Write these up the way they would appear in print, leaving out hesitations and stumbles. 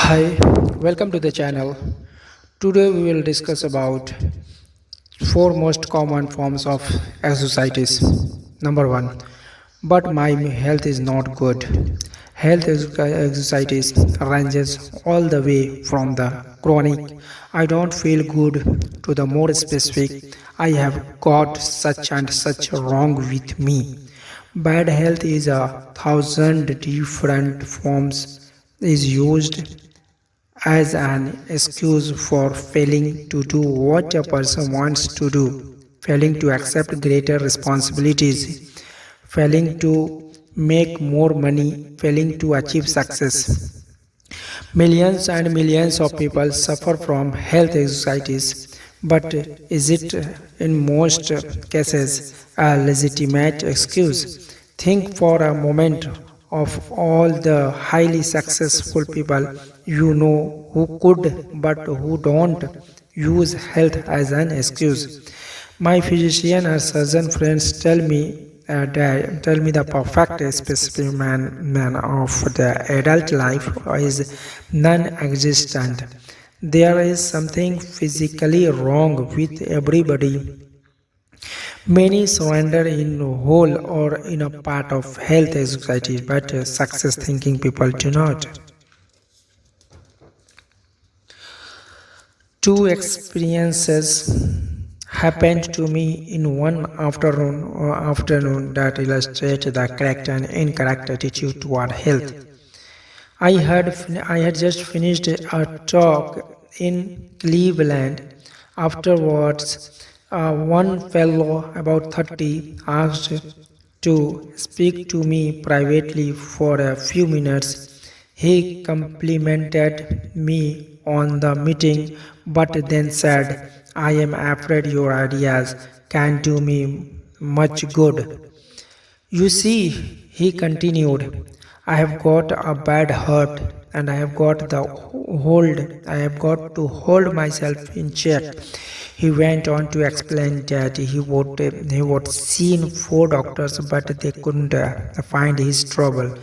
Hi, welcome to the channel. Today we will discuss about four most common forms of excusitis. Number 1, but my health is not good. Health excusitis ranges all the way from the chronic I don't feel good to the more specific I have got such and such wrong with me. Bad health is a thousand different forms is used as an excuse for failing to do what a person wants to do, failing to accept greater responsibilities, failing to make more money, failing to achieve success. Millions and millions of people suffer from health anxieties, but is it in most cases a legitimate excuse? Think for a moment of all the highly successful people you know who could but who don't use health as an excuse. My physician or surgeon friends tell me the perfect specimen of the adult life is non-existent. There is something physically wrong with everybody. Many surrender in whole or in a part of health anxiety, but success thinking people do not. Two experiences happened to me in one afternoon that illustrate the correct and incorrect attitude toward health. I had just finished a talk in Cleveland. Afterwards, one fellow about 30 asked to speak to me privately for a few minutes. He complimented me on the meeting but then said, I am afraid your ideas can't do me much good. You see, he continued, I have got a bad heart and I have got to hold myself in check. He went on to explain that he would seen four doctors but they couldn't find his trouble.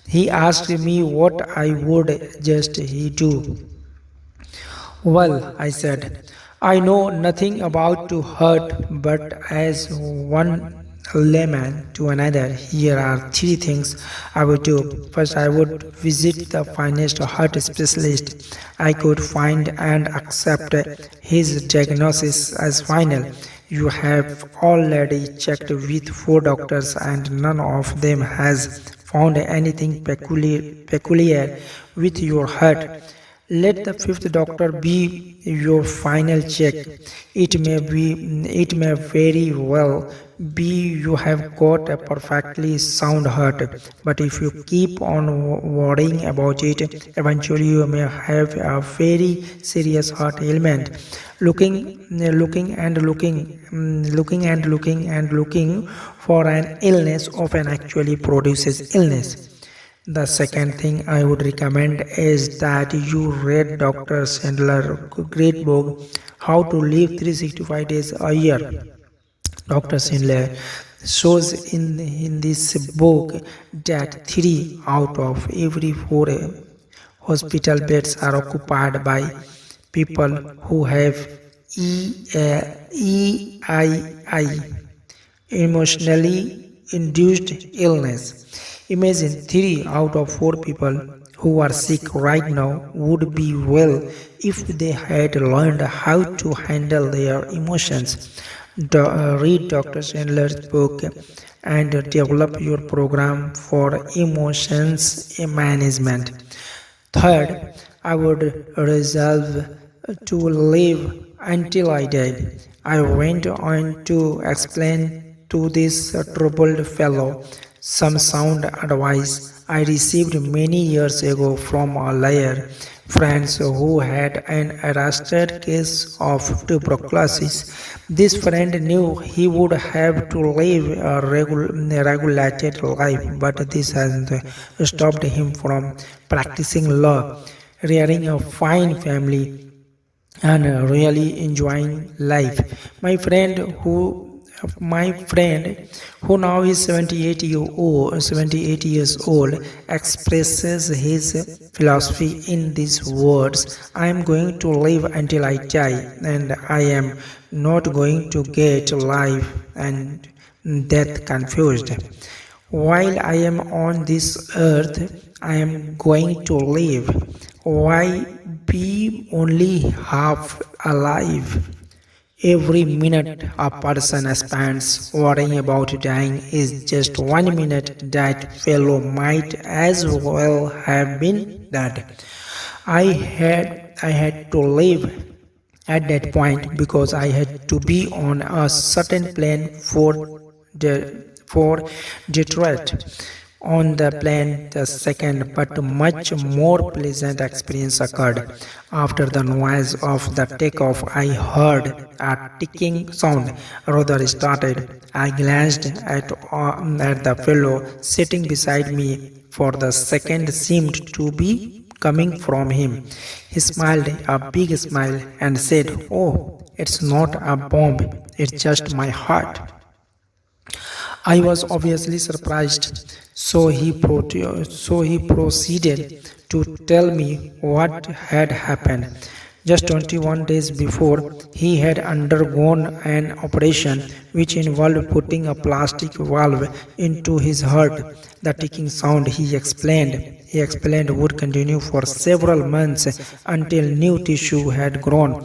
He asked me what I would just he do. Well, I said, I know nothing about to hurt, but as one layman to another, here are three things I would do. First, I would visit the finest heart specialist I could find and accept his diagnosis as final. You have already checked with four doctors and none of them has found anything peculiar with your heart. Let the fifth doctor be your final check. It may very well be you have got a perfectly sound heart, but if you keep on worrying about it, eventually you may have a very serious heart ailment. Looking for an illness often actually produces illness. The second thing I would recommend is that you read Dr. Sandler's great book, How to Live 365 Days a Year. Dr. Sandler shows in this book that 3 out of every 4 hospital beds are occupied by people who have EII, emotionally induced illness. Imagine 3 out of 4 people who are sick right now would be well if they had learned how to handle their emotions. Read Dr. Sandler's book and develop your program for emotions management. Third, I would resolve to live until I die. I went on to explain to this troubled fellow some sound advice I received many years ago from a lawyer friend who had an arrested case of tuberculosis. This friend knew he would have to live a regulated life, but this hasn't stopped him from practicing law, rearing a fine family, and really enjoying life. My friend, who My friend, who now is 78 years old, expresses his philosophy in these words: I am going to live until I die, and I am not going to get life and death confused. While I am on this earth, I am going to live. Why be only half alive? Every minute a person spends worrying about dying is just 1 minute that fellow might as well have been dead. I had to live at that point because I had to be on a certain plane for Detroit. On the plane, the second but much more pleasant experience occurred. After the noise of the takeoff, I heard a ticking sound. Rudder started. I glanced at the fellow sitting beside me. For the second seemed to be coming from him. He smiled a big smile and said, "Oh, it's not a bomb, it's just my heart." I was obviously surprised, so he proceeded to tell me what had happened. Just 21 days before, he had undergone an operation which involved putting a plastic valve into his heart. The ticking sound, he explained, would continue for several months until new tissue had grown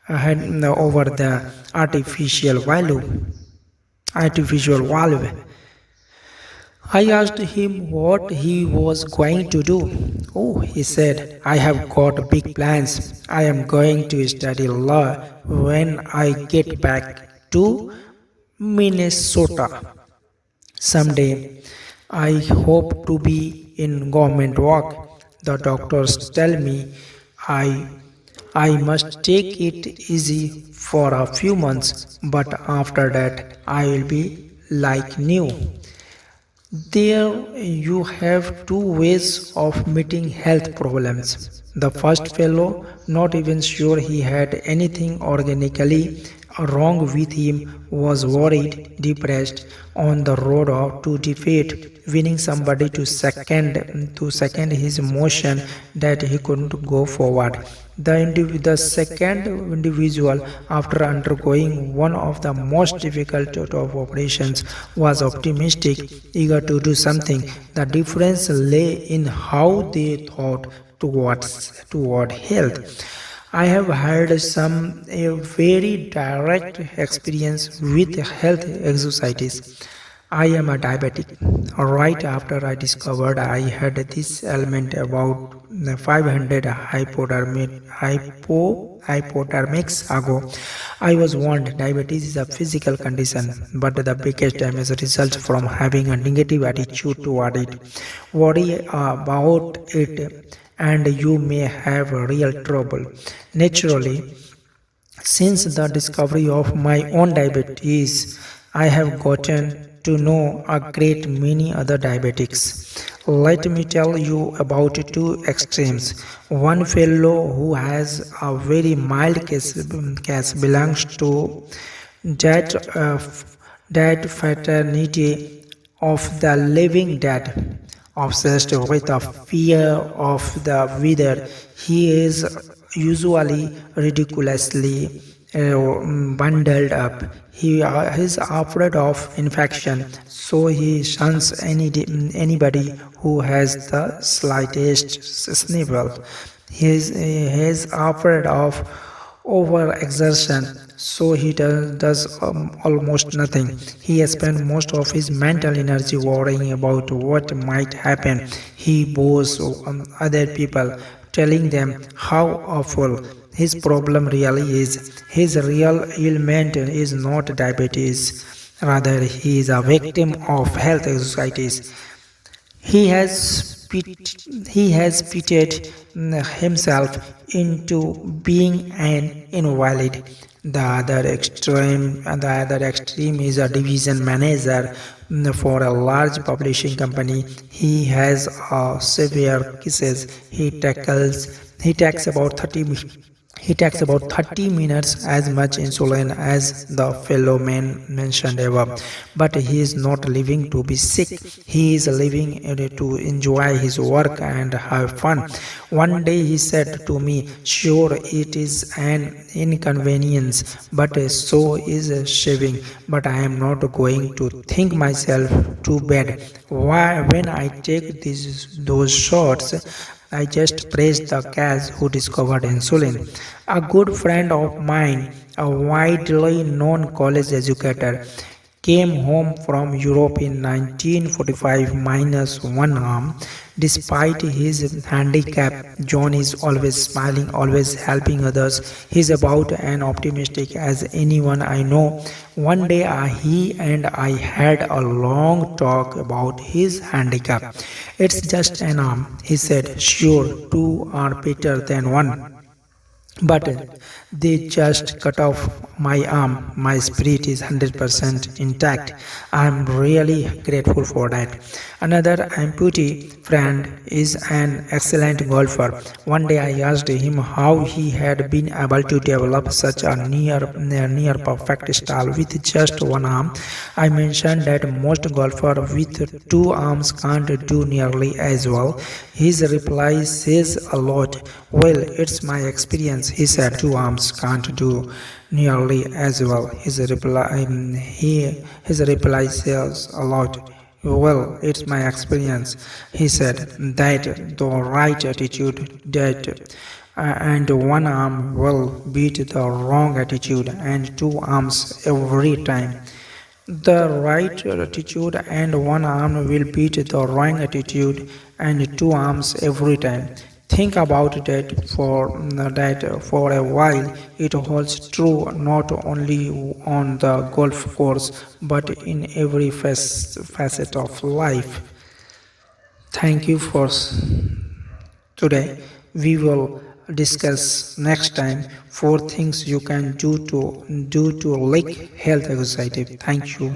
had over the artificial valve. I asked him what he was going to do. "Oh," he said, "I have got big plans. I am going to study law when I get back to Minnesota someday. I hope to be in government work. The doctors tell me I I must take it easy for a few months, but after that I will be like new." There you have two ways of meeting health problems. The first fellow, not even sure he had anything organically wrong with him, was worried, depressed, on the road to defeat, winning somebody to second his motion that he couldn't go forward. The second individual, after undergoing one of the most difficult of operations, was optimistic, eager to do something. The difference lay in how they thought toward health. I have had some a very direct experience with health exercises. I am a diabetic. Right after I discovered I had this ailment about 500 hypodermics ago, I was warned diabetes is a physical condition, but the biggest damage results from having a negative attitude toward it. Worry about it and you may have real trouble. Naturally, since the discovery of my own diabetes, I have gotten to know a great many other diabetics. Let me tell you about two extremes. One fellow who has a very mild case belongs to that, that fraternity of the living dead, obsessed with the fear of the weather. He is usually ridiculously bundled up. He is afraid of infection, so he shuns anybody who has the slightest snivel. He is afraid of overexertion, so he does almost nothing. He spends most of his mental energy worrying about what might happen. He bores other people, telling them how awful his problem really is. His real ailment is not diabetes, rather, he is a victim of health anxieties. He has pitted himself into being an invalid. The other extreme is a division manager for a large publishing company. He has severe cases. He takes about 30 He takes about 30 minutes as much insulin as the fellow man mentioned above. But he is not living to be sick. He is living to enjoy his work and have fun. One day he said to me, "Sure, it is an inconvenience, but so is shaving. But I am not going to think myself too bad. Why, when I take those shots, I just praised the cats who discovered insulin." A good friend of mine, a widely known college educator, came home from Europe in 1945 minus one arm. Despite his handicap, John is always smiling, always helping others. He's about as optimistic as anyone I know. One day he and I had a long talk about his handicap. "It's just an arm," he said. "Sure, two are better than one. But they just cut off my arm. My spirit is 100% intact. I'm really grateful for that." Another amputee friend is an excellent golfer. One day I asked him how he had been able to develop such a near perfect style with just one arm. I mentioned that most golfers with two arms can't do nearly as well. His reply says a lot. "Well, it's my experience," he said. "Two arms can't do nearly as well." His reply says a lot. "Well, it's my experience," he said. That the right attitude, that and one arm will beat the wrong attitude, and two arms every time. The right attitude and one arm will beat the wrong attitude and two arms every time. Think about that for a while. It holds true not only on the golf course but in every facet of life. Thank you for today. We will discuss next time four things you can do to like health anxiety. Thank you.